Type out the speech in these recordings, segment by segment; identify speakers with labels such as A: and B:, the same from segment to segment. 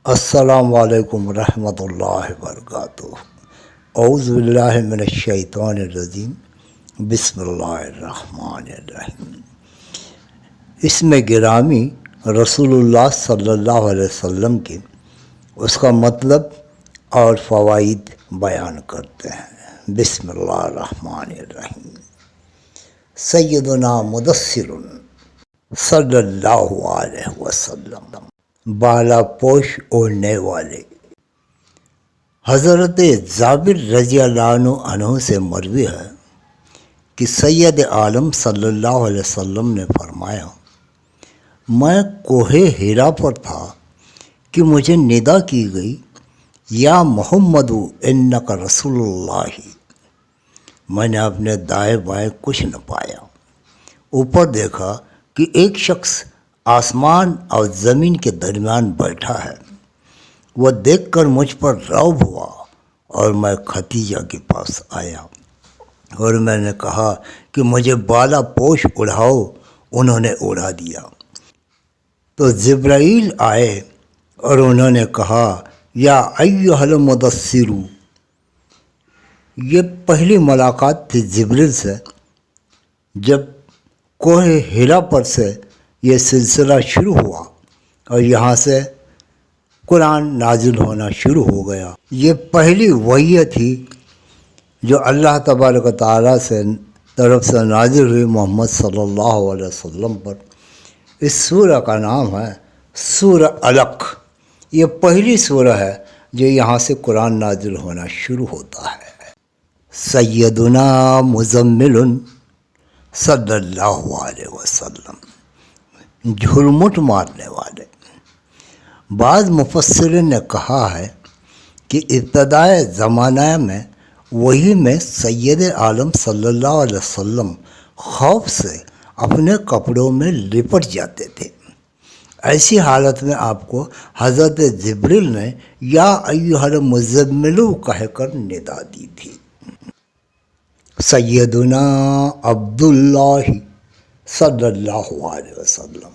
A: السلام علیکم ورحمۃ اللہ وبرکاتہ۔ اعوذ باللہ من الشیطان الرجیم، بسم اللہ الرحمن الرحیم۔ اس میں گرامی رسول اللہ صلی اللہ علیہ وسلم کی اس کا مطلب اور فوائد بیان کرتے ہیں۔ بسم اللہ الرحمن الرحیم۔ سیدنا مدثر صلی اللہ علیہ وسلم، بالا پوش اوڑھنے والے۔ حضرت جابر رضی اللہ عنہ سے مروی ہے کہ سید عالم صلی اللہ علیہ وسلم نے فرمایا، میں کوہ ہیرا پر تھا کہ مجھے ندا کی گئی، یا محمد انک رسول اللہ۔ میں نے اپنے دائیں بائیں کچھ نہ پایا، اوپر دیکھا کہ ایک شخص آسمان اور زمین کے درمیان بیٹھا ہے۔ وہ دیکھ کر مجھ پر رعب ہوا اور میں ختیجہ کے پاس آیا اور میں نے کہا کہ مجھے بالا پوش اڑاؤ۔ انہوں نے اڑا دیا تو جبرائیل آئے اور انہوں نے کہا، یا ایھا المدثر۔ یہ پہلی ملاقات تھی جبریل سے جب کوہ ہیرا پر سے یہ سلسلہ شروع ہوا اور یہاں سے قرآن نازل ہونا شروع ہو گیا۔ یہ پہلی وحی تھی جو اللہ تبارک و تعالیٰ سے طرف سے نازل ہوئی محمد صلی اللہ علیہ وسلم پر۔ اس سورہ کا نام ہے سورہ علق۔ یہ پہلی سورہ ہے جو یہاں سے قرآن نازل ہونا شروع ہوتا ہے۔ سیدنا مزمل صلی اللہ علیہ وسلم، جھرمٹ مارنے والے۔ بعض مفسرین نے کہا ہے کہ ابتدائے زمانہ میں وحی میں سید عالم صلی اللہ علیہ وسلم خوف سے اپنے کپڑوں میں لپٹ جاتے تھے۔ ایسی حالت میں آپ کو حضرت جبریل نے یا ایھا المزمل کہہ کر ندا دی تھی۔ سیدنا عبداللہ صلی اللہ علیہ وسلم،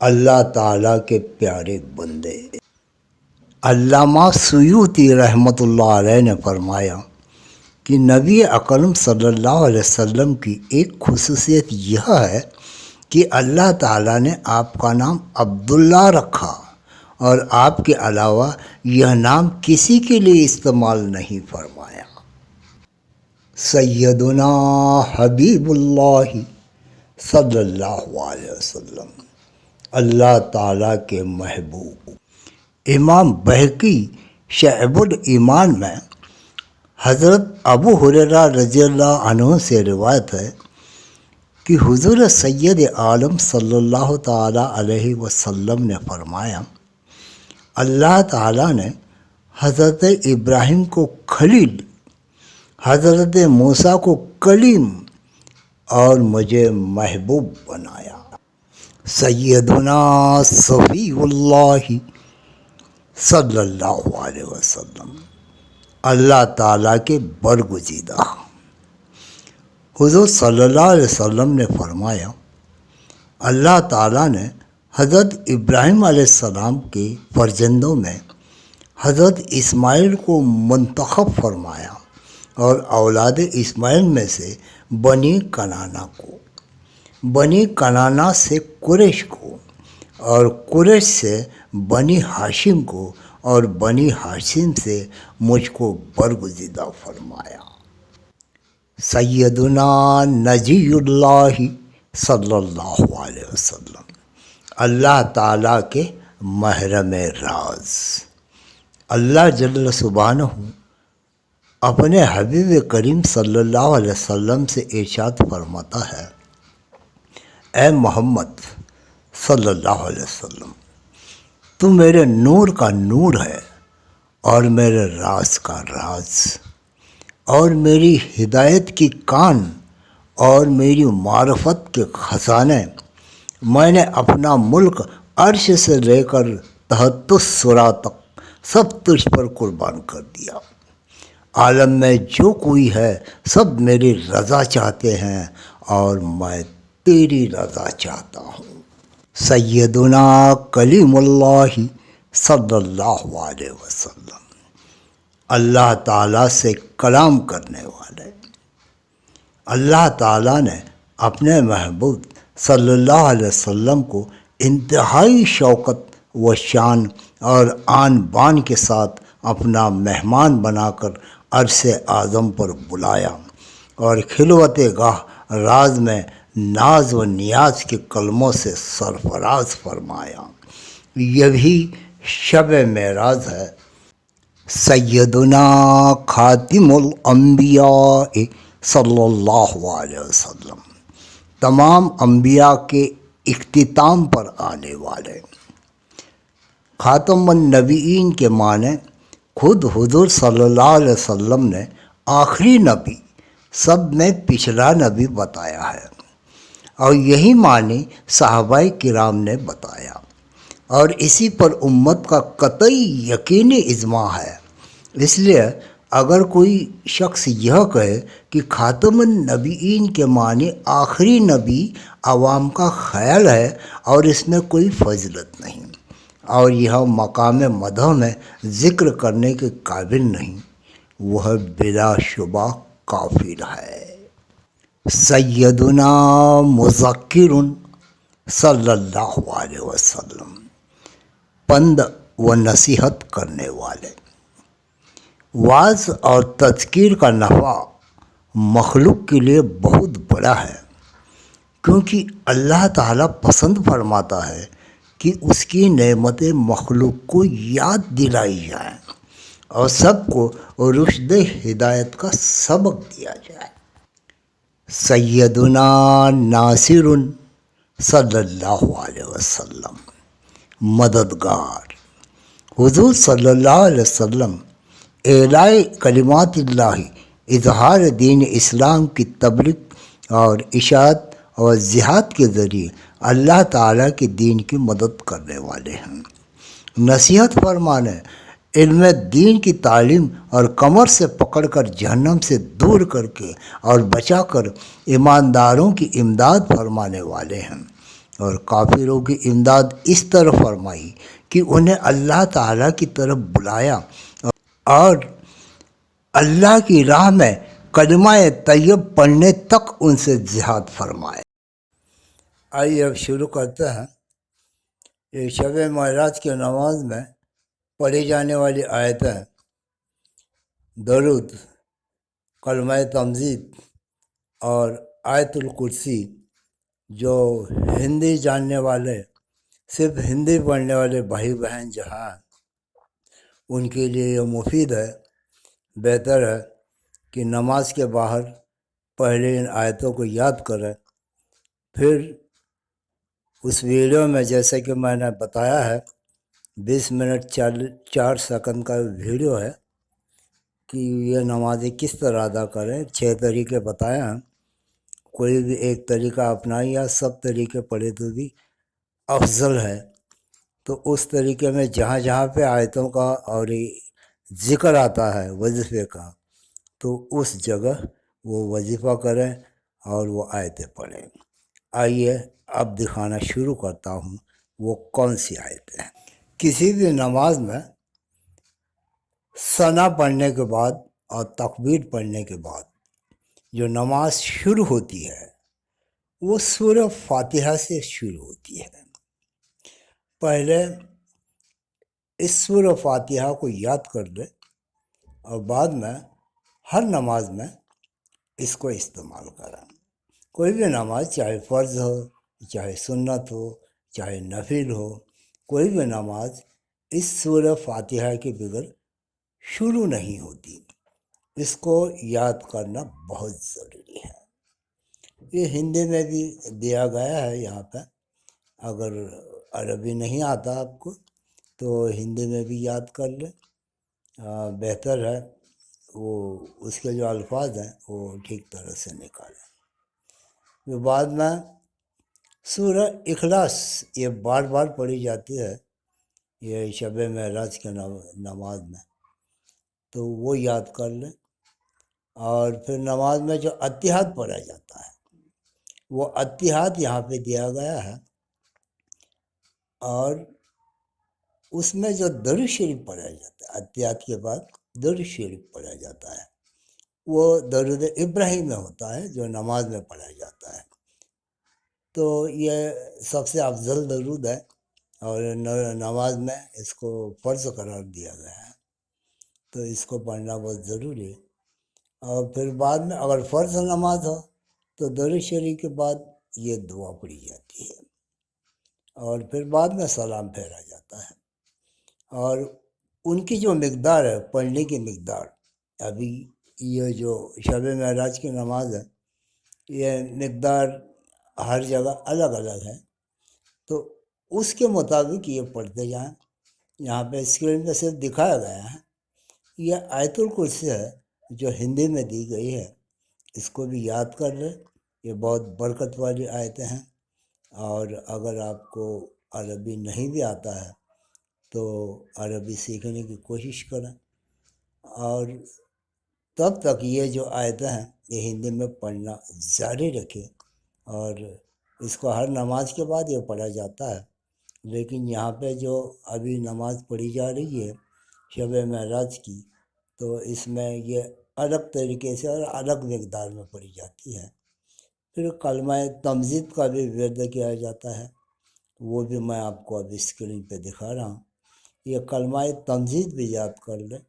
A: اللہ تعالیٰ کے پیارے بندے۔ علامہ سیوطی رحمۃ اللہ علیہ نے فرمایا کہ نبی اکرم صلی اللہ علیہ وسلم کی ایک خصوصیت یہ ہے کہ اللہ تعالیٰ نے آپ کا نام عبداللہ رکھا اور آپ کے علاوہ یہ نام کسی کے لیے استعمال نہیں فرمایا۔ سیدنا حبیب اللہ صلی اللہ علیہ وسلم، اللہ تعالیٰ کے محبوب۔ امام بہقی شعب الایمان میں حضرت ابو ہریرہ رضی اللہ عنہ سے روایت ہے کہ حضور سید عالم صلی اللہ تعالیٰ علیہ وسلم نے فرمایا، اللہ تعالیٰ نے حضرت ابراہیم کو خلیل، حضرت موسیٰ کو کلیم اور مجھے محبوب بنایا۔ سیدنا صفی اللہ صلی اللہ علیہ وسلم، اللہ تعالیٰ کے برگزیدہ۔ حضور صلی اللہ علیہ وسلم نے فرمایا، اللہ تعالیٰ نے حضرت ابراہیم علیہ السلام کے فرزندوں میں حضرت اسماعیل کو منتخب فرمایا اور اولاد اسماعیل میں سے بنی کنانا کو، بنی کنانا سے قریش کو، اور قریش سے بنی ہاشم کو، اور بنی ہاشم سے مجھ کو برگزیدہ فرمایا۔ سیدنا نجی اللہ صلی اللہ علیہ وسلم، اللہ تعالیٰ کے محرم راز۔ اللہ جل شانہ اپنے حبیب کریم صلی اللہ علیہ وسلم سے ارشاد فرماتا ہے، اے محمد صلی اللہ علیہ وسلم، تو میرے نور کا نور ہے اور میرے راز کا راز، اور میری ہدایت کی کان اور میری معرفت کے خزانے میں نے اپنا ملک عرش سے لے کر تحت الثری تک سب تجھ پر قربان کر دیا۔ عالم میں جو کوئی ہے سب میری رضا چاہتے ہیں اور میں تیری رضا چاہتا ہوں۔ سیدنا کلیم اللہ صلی اللہ علیہ وسلم، اللہ تعالیٰ سے کلام کرنے والے۔ اللہ تعالیٰ نے اپنے محبوب صلی اللہ علیہ وسلم کو انتہائی شوقت و شان اور آن بان کے ساتھ اپنا مہمان بنا کر عرش اعظم پر بلایا اور خلوت گاہ راز میں ناز و نیاز کے کلموں سے سرفراز فرمایا۔ یہی شب معراج ہے۔ سیدنا خاتم الانبیاء صلی اللہ علیہ وسلم، تمام انبیاء کے اختتام پر آنے والے۔ خاتم النبیین کے معنی خود حضور صلی اللہ علیہ وسلم نے آخری نبی، سب میں پچھلا نبی بتایا ہے، اور یہی معنی صحابہ کرام نے بتایا، اور اسی پر امت کا قطعی یقینی اجماع ہے۔ اس لیے اگر کوئی شخص یہ کہے کہ خاتم النبیین کے معنی آخری نبی عوام کا خیال ہے اور اس میں کوئی فضیلت نہیں، اور یہ مقام مدح میں ذکر کرنے کے قابل نہیں، وہ بلا شبہ کافر ہے۔ سیدنا مذکر صلی اللہ علیہ وسلم، پند و نصیحت کرنے والے۔ وعظ اور تذکیر کا نفع مخلوق کے لیے بہت بڑا ہے، کیونکہ اللہ تعالیٰ پسند فرماتا ہے کہ اس کی نعمتیں مخلوق کو یاد دلائی جائیں اور سب کو رشد ہدایت کا سبق دیا جائے۔ سیدنا ناصر صلی اللہ علیہ وسلم، مددگار۔ حضور صلی اللہ علیہ وسلم اعلاء کلمات اللہ، اظہار دین اسلام کی تبلیغ اور اشاعت اور جہاد کے ذریعے اللہ تعالیٰ کے دین کی مدد کرنے والے ہیں۔ نصیحت فرمانے، علم دین کی تعلیم اور کمر سے پکڑ کر جہنم سے دور کر کے اور بچا کر ایمانداروں کی امداد فرمانے والے ہیں، اور کافروں کی امداد اس طرح فرمائی کہ انہیں اللہ تعالیٰ کی طرف بلایا اور اللہ کی راہ میں کلمہ طیب پڑھنے تک ان سے جہاد فرمائے۔ آئیے اب شروع کرتے ہیں۔ یہ شب معراج کی نماز میں پڑھی جانے والی آیتیں درود، کلمہ تمجید اور آیت الکرسی، جو ہندی جاننے والے، صرف ہندی پڑھنے والے بھائی بہن جہاں ہیں، ان کے لیے یہ مفید ہے۔ بہتر ہے کہ نماز کے باہر پہلے ان آیتوں کو یاد کریں، پھر اس ویڈیو میں جیسے کہ میں نے بتایا ہے 20 منٹ 4 سیکنڈ کا ویڈیو ہے کہ یہ نمازیں کس طرح ادا کریں، 6 طریقے بتائے ہیں۔ کوئی بھی ایک طریقہ اپنائیں یا سب طریقے پڑھے تو بھی افضل ہے۔ تو اس طریقے میں جہاں جہاں پہ آیتوں کا اور ذکر آتا ہے وظیفے کا، تو اس جگہ وہ وظیفہ کریں اور وہ آیتیں پڑھیں۔ آئیے اب دکھانا شروع کرتا ہوں وہ کون سی آیتیں ہیں۔ کسی بھی نماز میں ثنا پڑھنے کے بعد اور تکبیر پڑھنے کے بعد جو نماز شروع ہوتی ہے وہ سورہ فاتحہ سے شروع ہوتی ہے۔ پہلے اس سورہ فاتحہ کو یاد کر لیں اور بعد میں ہر نماز میں اس کو استعمال کریں۔ کوئی بھی نماز، چاہے فرض ہو، چاہے سنت ہو، چاہے نفل ہو، کوئی بھی نماز اس سورہ فاتحہ کے بغیر شروع نہیں ہوتی۔ اس کو یاد کرنا بہت ضروری ہے۔ یہ ہندی میں بھی دیا گیا ہے یہاں پہ، اگر عربی نہیں آتا آپ کو تو ہندی میں بھی یاد کر لیں، بہتر ہے۔ وہ اس کے جو الفاظ ہیں وہ ٹھیک طرح سے نکالیں۔ پھر بعد میں سورہ اخلاص، یہ بار بار پڑھی جاتی ہے یہ شب معراج کے نماز میں، تو وہ یاد کر لیں۔ اور پھر نماز میں جو اتحاد پڑھا جاتا ہے وہ اتحاد یہاں پہ دیا گیا ہے، اور اس میں جو درود شریف پڑھا جاتا ہے، اتحیات کے بعد درود شریف پڑھا جاتا ہے، وہ درود ابراہیم میں ہوتا ہے جو نماز میں پڑھا جاتا ہے۔ تو یہ سب سے افضل درود ہے، اور نماز میں اس کو فرض قرار دیا گیا ہے، تو اس کو پڑھنا بہت ضروری ہے۔ اور پھر بعد میں اگر فرض نماز ہو تو درود شریف کے بعد یہ دعا پڑھی جاتی ہے، اور پھر بعد میں سلام پھیرا جاتا ہے۔ اور ان کی جو مقدار ہے پڑھنے کی مقدار، ابھی یہ جو شب معراج کی نماز ہے یہ مقدار ہر جگہ الگ الگ ہے، تو اس کے مطابق یہ پڑھتے جائیں۔ یہاں پہ اسکرین پہ صرف دکھایا گیا ہے، یہ آیت الکرسی ہے جو ہندی میں دی گئی ہے، اس کو بھی یاد کر لیں، یہ بہت برکت والی آیتیں ہیں۔ اور اگر آپ کو عربی نہیں بھی آتا ہے تو عربی سیکھنے کی کوشش کریں، اور تب تک یہ جو آیتیں ہیں یہ ہندی میں پڑھنا جاری رکھیں، اور اس کو ہر نماز کے بعد یہ پڑھا جاتا ہے۔ لیکن یہاں پہ جو ابھی نماز پڑھی جا رہی ہے شب معراج کی، تو اس میں یہ الگ طریقے سے اور الگ مقدار میں پڑھی جاتی ہے۔ پھر کلمہ تمجید کا بھی ورد کیا جاتا ہے، وہ بھی میں آپ کو ابھی اسکرین پہ دکھا رہا ہوں، یہ کلمہ تمجید بھی یاد کر لیں۔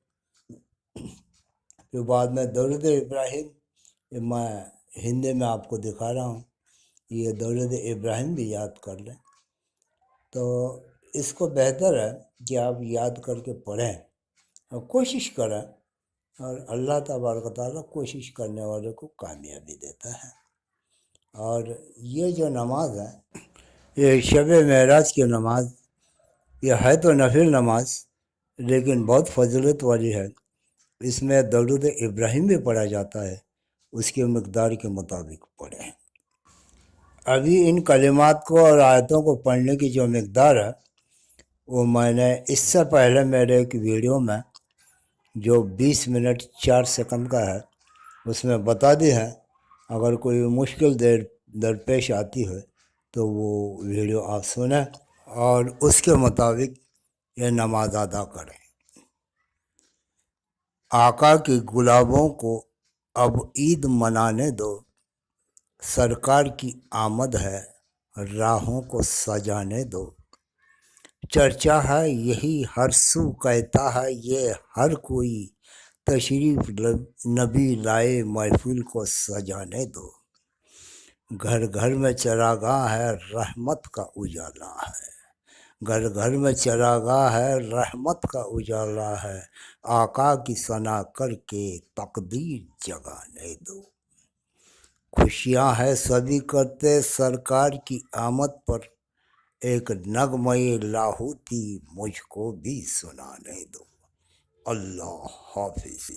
A: پھر بعد میں درود ابراہیم، یہ میں ہندی میں آپ کو دکھا رہا ہوں، یہ درود ابراہیم بھی یاد کر لیں۔ تو اس کو بہتر ہے کہ آپ یاد کر کے پڑھیں اور کوشش کریں، اور اللہ تبارک و تعالیٰ کوشش کرنے والے کو کامیابی دیتا ہے۔ اور یہ جو نماز ہے یہ شب معراج کی نماز، یہ ہے تو نفل نماز لیکن بہت فضیلت والی ہے۔ اس میں درود ابراہیم بھی پڑھا جاتا ہے، اس کی مقدار کے مطابق پڑھیں۔ ابھی ان کلمات کو اور آیتوں کو پڑھنے کی جو مقدار ہے وہ میں نے اس سے پہلے میرے ایک ویڈیو میں جو 20 منٹ 4 سیکنڈ کا ہے اس میں بتا دی ہے۔ اگر کوئی مشکل درپیش آتی ہے تو وہ ویڈیو آپ سنیں اور اس کے مطابق یہ نماز ادا کریں۔ آقا کی گلابوں کو اب عید منانے دو، سرکار کی آمد ہے راہوں کو سجانے دو، چرچا ہے یہی ہر سو کہتا ہے یہ ہر کوئی، تشریف نبی لائے محفل کو سجانے دو، گھر گھر میں چراغاں ہے رحمت کا اجالا ہے، گھر گھر میں چراغاں ہے رحمت کا اجالا ہے، آقا کی ثنا کر کے تقدیر جگانے دو، خوشیاں ہے سبھی کرتے سرکار کی آمد پر، ایک نغمہ لاہوتی مجھ کو بھی سنانے دو۔ اللہ حافظ۔